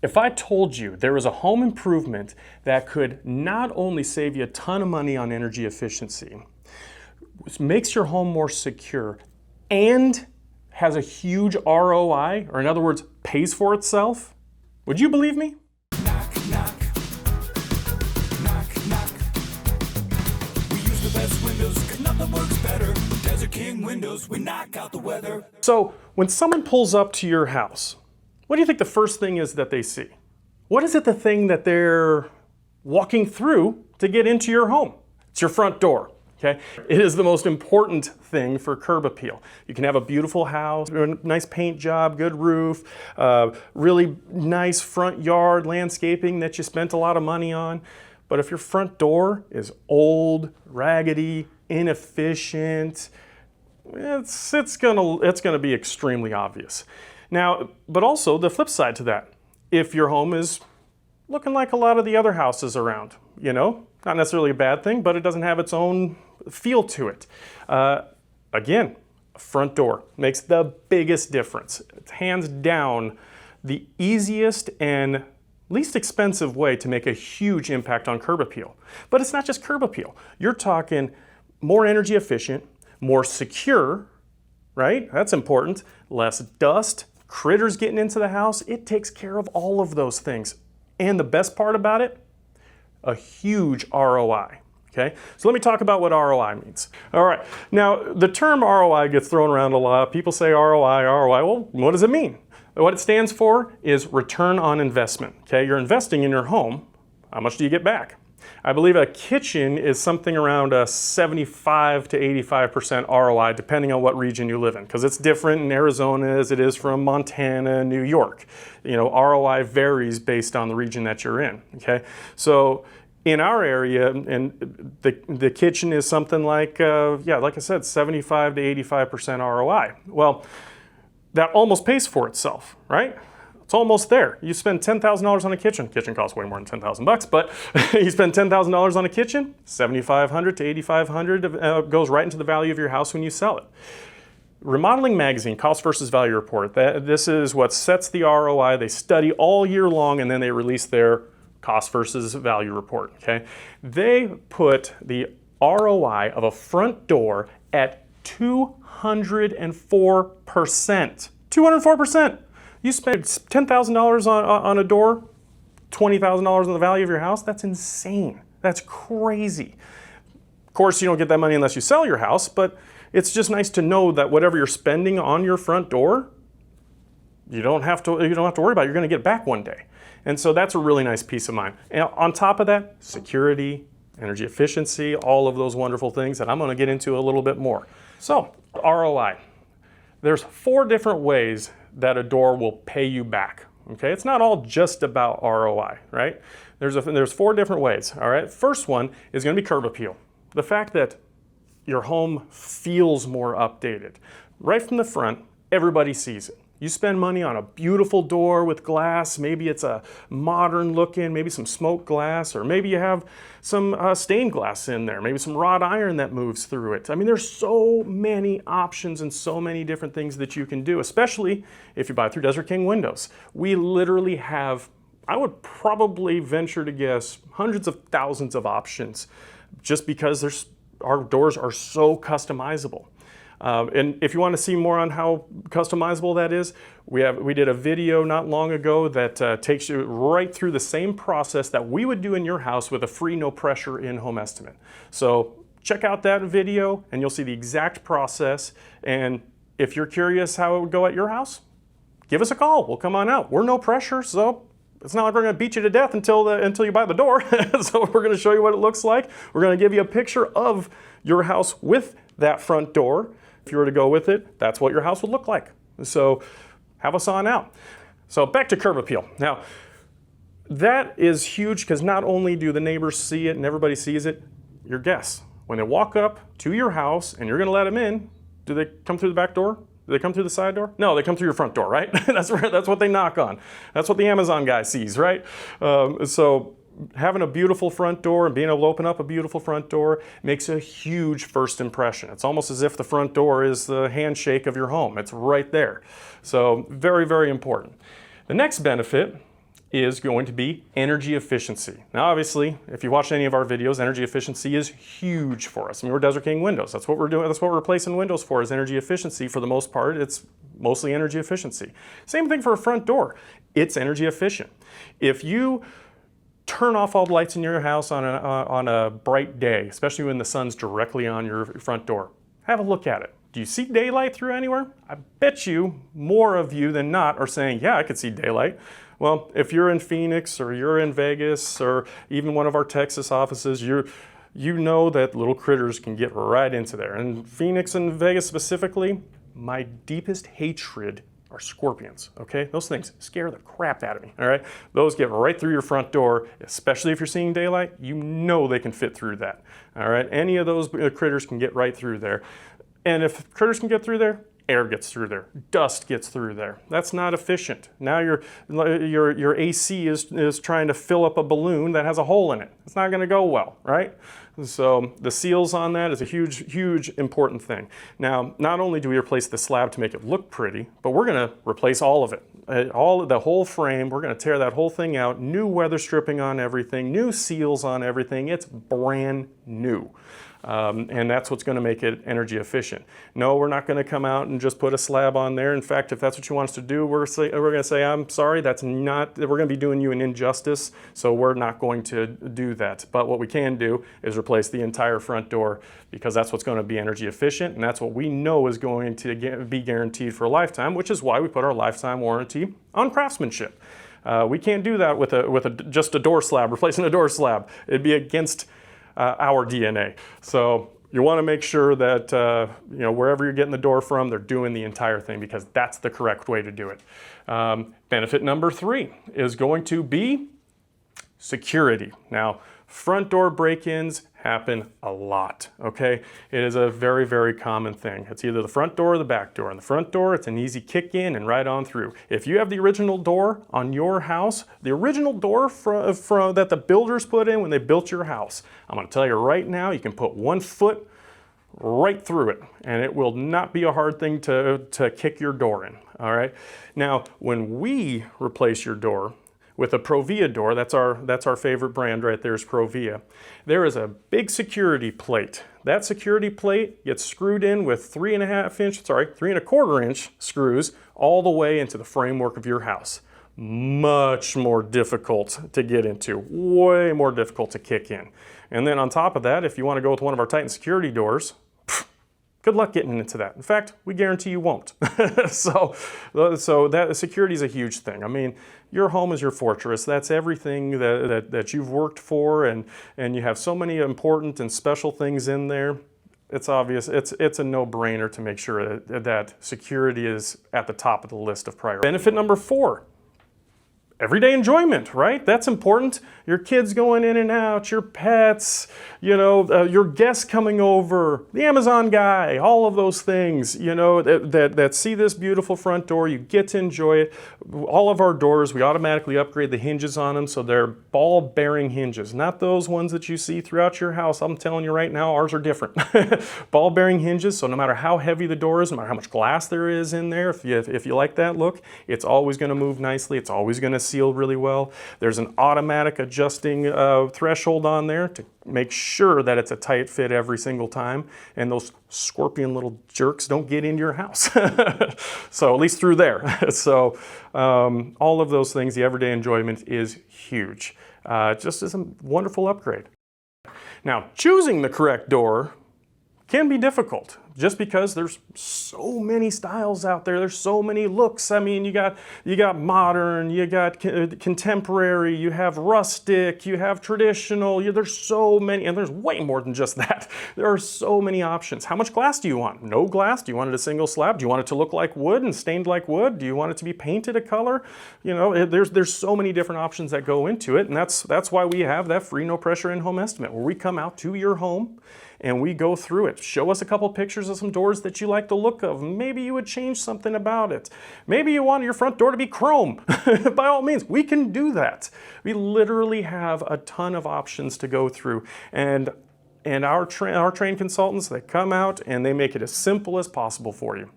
If I told you there was a home improvement that could not only save you a ton of money on energy efficiency, makes your home more secure, and has a huge ROI, or in other words, pays for itself, would you believe me? Knock, knock. Knock, knock. We use the best windows, 'cause nothing works better. Desert King Windows, we knock out the weather. So when someone pulls up to your house, what do you think the first thing is that they see? What is it the thing that they're walking through to get into your home? It's your front door. Okay? It is the most important thing for curb appeal. You can have a beautiful house, a nice paint job, good roof, really nice front yard landscaping that you spent a lot of money on. But if your front door is old, raggedy, inefficient, it's gonna be extremely obvious. Now, but also the flip side to that, if your home is looking like a lot of the other houses around, not necessarily a bad thing, but it doesn't have its own feel to it. Again, a front door makes the biggest difference. It's hands down the easiest and least expensive way to make a huge impact on curb appeal. But it's not just curb appeal. You're talking more energy efficient, more secure, right? That's important. Less dust, critters getting into the house. It takes care of all of those things. And the best part about it, a huge ROI. Okay, so let me talk about what ROI means. All right, now the term ROI gets thrown around a lot. People say ROI, ROI. Well, what does it mean? What it stands for is return on investment. Okay, you're investing in your home. How much do you get back? I believe a kitchen is something around a 75 to 85% ROI, depending on what region you live in, because it's different in Arizona as it is from Montana and New York. ROI varies based on the region that you're in. Okay, so in our area, and the kitchen is something like, like I said, 75 to 85% ROI. Well, that almost pays for itself, right? It's almost there. You spend $10,000 on a kitchen. Kitchen costs way more than $10,000, but you spend $10,000 on a kitchen, $7,500 to $8,500 goes right into the value of your house when you sell it. Remodeling Magazine, Cost versus Value Report, this is what sets the ROI. They study all year long and then they release their cost versus value report, okay? They put the ROI of a front door at 204%. 204%. You spend $10,000 on a door, $20,000 on the value of your house. That's insane. That's crazy. Of course, you don't get that money unless you sell your house, but it's just nice to know that whatever you're spending on your front door, you don't have to worry about it. You're going to get back one day. And so that's a really nice peace of mind. And on top of that, security, energy efficiency, all of those wonderful things that I'm going to get into a little bit more. So, ROI. There's 4 different ways that a door will pay you back. Okay, it's not all just about ROI, right? There's 4 different ways. All right, first one is going to be curb appeal. The fact that your home feels more updated. Right from the front, everybody sees it. You spend money on a beautiful door with glass, maybe it's a modern looking, maybe some smoked glass, or maybe you have some stained glass in there, maybe some wrought iron that moves through it. I mean, there's so many options and so many different things that you can do, especially if you buy through Desert King Windows. We literally have, I would probably venture to guess, hundreds of thousands of options just because our doors are so customizable. And if you want to see more on how customizable that is, we did a video not long ago that takes you right through the same process that we would do in your house with a free, no pressure in-home estimate. So check out that video and you'll see the exact process. And if you're curious how it would go at your house, give us a call. We'll come on out. We're no pressure, so it's not like we're going to beat you to death until you buy the door. So we're going to show you what it looks like. We're going to give you a picture of your house with that front door. If you were to go with it, that's what your house would look like. So have us on out. So back to curb appeal. Now, that is huge because not only do the neighbors see it and everybody sees it, your guests, when they walk up to your house and you're going to let them in, do they come through the back door? Do they come through the side door? No, they come through your front door, right? That's what they knock on. That's what the Amazon guy sees, right? So having a beautiful front door and being able to open up a beautiful front door makes a huge first impression. It's almost as if the front door is the handshake of your home. It's right there. So very, very important. The next benefit is going to be energy efficiency. Now, obviously, if you watched any of our videos, energy efficiency is huge for us. I mean, we're Desert King Windows. That's what we're doing. That's what we're replacing windows for, is energy efficiency. For the most part, it's mostly energy efficiency. Same thing for a front door. It's energy efficient. If you turn off all the lights in your house on a bright day, especially when the sun's directly on your front door, have a look at it. Do you see daylight through anywhere? I bet you more of you than not are saying, yeah, I could see daylight. Well, if you're in Phoenix or you're in Vegas or even one of our Texas offices, you know that little critters can get right into there. And Phoenix and Vegas specifically, my deepest hatred are scorpions, okay? Those things scare the crap out of me, all right? Those get right through your front door, especially if you're seeing daylight. You know they can fit through that, all right? Any of those critters can get right through there. And if critters can get through there, air gets through there, dust gets through there. That's not efficient. Now your AC is trying to fill up a balloon that has a hole in it. It's not gonna go well, right? So the seals on that is a huge, huge important thing. Now, not only do we replace the slab to make it look pretty, but we're gonna replace all of it. The whole frame, we're gonna tear that whole thing out, new weather stripping on everything, new seals on everything. It's brand new. And that's what's going to make it energy efficient. No, we're not going to come out and just put a slab on there. In fact, if that's what you want us to do, we're going to say, I'm sorry, we're going to be doing you an injustice, so we're not going to do that. But what we can do is replace the entire front door, because that's what's going to be energy efficient, and that's what we know is going to be guaranteed for a lifetime, which is why we put our lifetime warranty on craftsmanship. We can't do that with just a door slab, replacing a door slab. It'd be against our DNA. So you want to make sure that wherever you're getting the door from, they're doing the entire thing, because that's the correct way to do it. Benefit number 3 is going to be security. Now, front door break-ins happen a lot, okay? It is a very, very common thing. It's either the front door or the back door. And the front door, it's an easy kick in and right on through. If you have the original door on your house, the original door that the builders put in when they built your house, I'm gonna tell you right now, you can put 1 foot right through it, and it will not be a hard thing to kick your door in, all right? Now, when we replace your door with a Provia door, that's our favorite brand right there, is Provia. There is a big security plate. That security plate gets screwed in with 3¼ inch screws all the way into the framework of your house. Much more difficult to get into, way more difficult to kick in. And then on top of that, if you want to go with one of our Titan security doors, good luck getting into that. In fact, we guarantee you won't. So that security is a huge thing. I mean, your home is your fortress. That's everything that you've worked for, and you have so many important and special things in there. It's obvious, it's a no-brainer to make sure that security is at the top of the list of priorities. Benefit number 4. Everyday enjoyment, right? That's important. Your kids going in and out, your pets, your guests coming over, the Amazon guy, all of those things, that see this beautiful front door, you get to enjoy it. All of our doors, we automatically upgrade the hinges on them, so they're ball-bearing hinges, not those ones that you see throughout your house. I'm telling you right now, ours are different. Ball-bearing hinges, so no matter how heavy the door is, no matter how much glass there is in there, if you like that look, it's always going to move nicely. It's always going to seal really well. There's an automatic adjusting threshold on there to make sure that it's a tight fit every single time, and those scorpion little jerks don't get into your house. So at least through there. So all of those things, the everyday enjoyment is huge. Just as a wonderful upgrade. Now, choosing the correct door can be difficult, just because there's so many styles out there. There's so many looks. I mean, you got modern, you got contemporary, you have rustic, you have traditional. There's so many, and there's way more than just that. There are so many options. How much glass do you want? No glass? Do you want it a single slab? Do you want it to look like wood and stained like wood? Do you want it to be painted a color? There's so many different options that go into it, and that's why we have that free, no pressure in-home estimate, where we come out to your home and we go through it. Show us a couple pictures of some doors that you like the look of. Maybe you would change something about it. Maybe you want your front door to be chrome. By all means, we can do that. We literally have a ton of options to go through. And our trained consultants, they come out and they make it as simple as possible for you.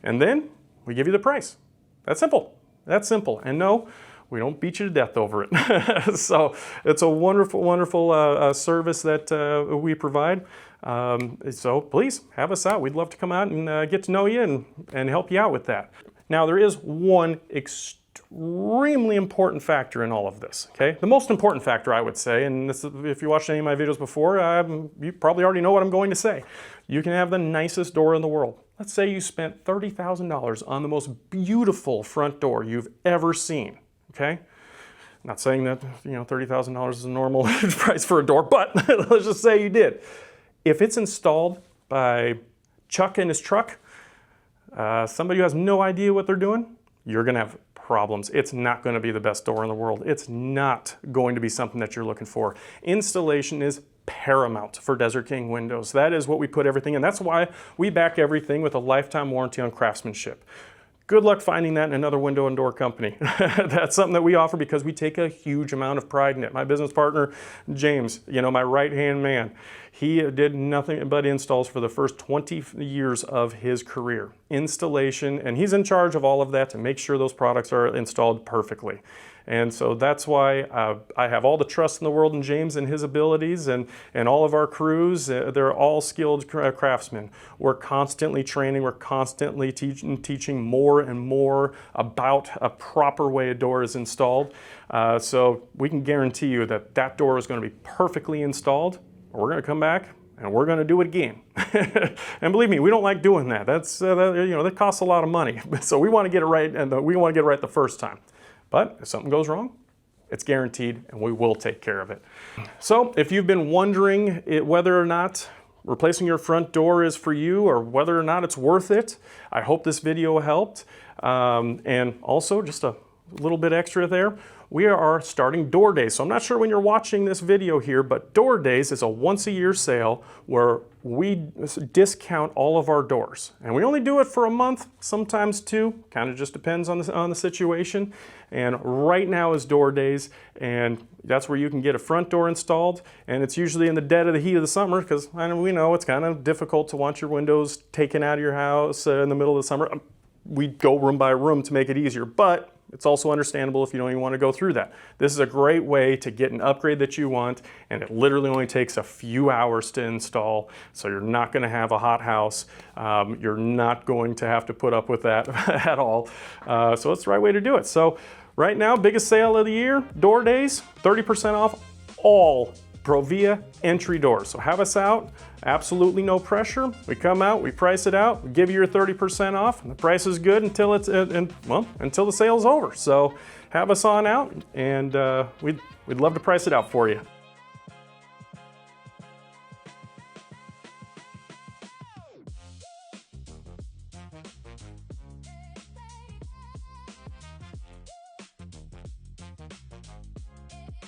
And then we give you the price. That's simple. That's simple. And no, We don't beat you to death over it. So it's a wonderful, wonderful service that we provide. So please have us out. We'd love to come out and get to know you and help you out with that. Now, there is one extremely important factor in all of this, okay? The most important factor, I would say, and this, if you watched any of my videos before, you probably already know what I'm going to say. You can have the nicest door in the world. Let's say you spent $30,000 on the most beautiful front door you've ever seen, okay? Not saying that, $30,000 is a normal price for a door, but let's just say you did. If it's installed by Chuck and his truck, somebody who has no idea what they're doing, you're gonna have problems. It's not gonna be the best door in the world. It's not going to be something that you're looking for. Installation is paramount for Desert King Windows. That is what we put everything in. That's why we back everything with a lifetime warranty on craftsmanship. Good luck finding that in another window and door company. That's something that we offer because we take a huge amount of pride in it. My business partner, James, my right-hand man, he did nothing but installs for the first 20 years of his career. Installation, and he's in charge of all of that to make sure those products are installed perfectly. And so that's why I have all the trust in the world in James and his abilities, and all of our crews. They're all skilled craftsmen. We're constantly training, we're constantly teaching more and more about a proper way a door is installed. So we can guarantee you that that door is going to be perfectly installed. We're going to come back and we're going to do it again. And believe me, we don't like doing that. That costs a lot of money. So we want to get it right, and we want to get it right the first time. But if something goes wrong, it's guaranteed, and we will take care of it. So if you've been wondering whether or not replacing your front door is for you, or whether or not it's worth it, I hope this video helped. And also, just a little bit extra there, we are starting Door Days. So I'm not sure when you're watching this video here, but Door Days is a once-a-year sale where we discount all of our doors. And we only do it for a month, sometimes two, kind of just depends on the situation. And right now is Door Days, and that's where you can get a front door installed. And it's usually in the dead of the heat of the summer, because we know it's kind of difficult to want your windows taken out of your house in the middle of the summer. We go room by room to make it easier, but it's also understandable if you don't even want to go through that. This is a great way to get an upgrade that you want, and it literally only takes a few hours to install, so you're not going to have a hot house. You're not going to have to put up with that at all. So it's the right way to do it. So right now, biggest sale of the year, Door Days, 30% off all Provia entry doors. So have us out, absolutely no pressure. We come out, we price it out, we give you your 30% off, and the price is good until until the sale's over. So have us on out, and we'd love to price it out for you.